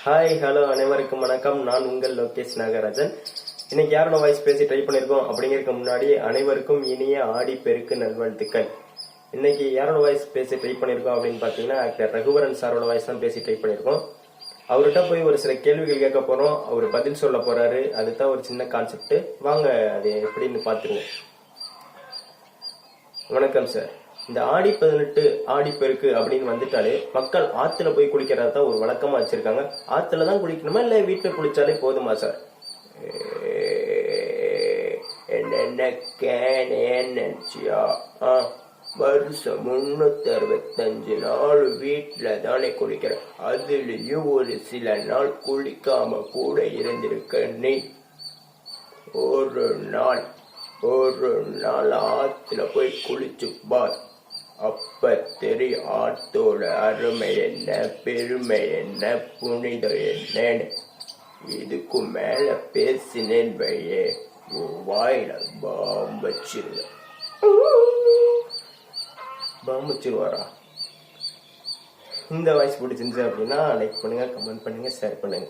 Hi hello அனைவருக்கும் வணக்கம். நான் உங்கள் லோகேஷ் நாகராஜன். இன்னைக்கு யாரோட வாய்ஸ் பேசி ட்ரை பண்ணிருக்கோம் அப்படிங்கிறதுக்கு முன்னாடி அனைவருக்கும் இனிய ஆடி பெருக்கு நல்வாழ்த்துக்கள். இன்னைக்கு யாரோட வாய்ஸ் பேசி ட்ரை பண்ணிருக்கோம் அப்படின்னு பாத்தீங்கன்னா ஆக்டர் ரகுவரன் சாரோட வாய்ஸ் தான் பேசி ட்ரை பண்ணிருக்கோம். அவர்கிட்ட போய் ஒரு சில கேள்விகள் கேட்க போறோம். அவர் பதில் சொல்ல போறாரு. அதுதான் ஒரு சின்ன கான்செப்ட். வாங்க அது எப்படின்னு பாத்துருவோம். வணக்கம் சார். இந்த ஆடி 18 ஆடிப்பெருக்கு அப்படின்னு வந்துட்டாலே மக்கள் ஆத்துல போய் குளிக்கிறதா தான் ஒரு வழக்கமா வச்சிருக்காங்க. ஆத்துல தான் குளிக்கணுமா இல்ல வீட்டுல குளிச்சாலே போதுமா சார்? நினைச்சியா? வருஷம் 365 நாள் வீட்டுல தானே குளிக்கிற. அதுலயும் ஒரு சில நாள் குளிக்காம கூட இருந்திருக்க. நீ ஒரு நாள் ஆத்துல போய் குளிச்சு பார். அப்ப தெரியும் ஆத்தோட அருமை என்ன, பெருமை என்ன, புனிதம் என்னன்னு. இதுக்கு மேல பேசினேன் வையே வாயில பாம்பிச்சிருவாரா? இந்த வாய்ஸ் பிடிச்சிருந்துச்சு அப்படின்னா லைக் பண்ணுங்க, கமெண்ட் பண்ணுங்க, ஷேர் பண்ணுங்க.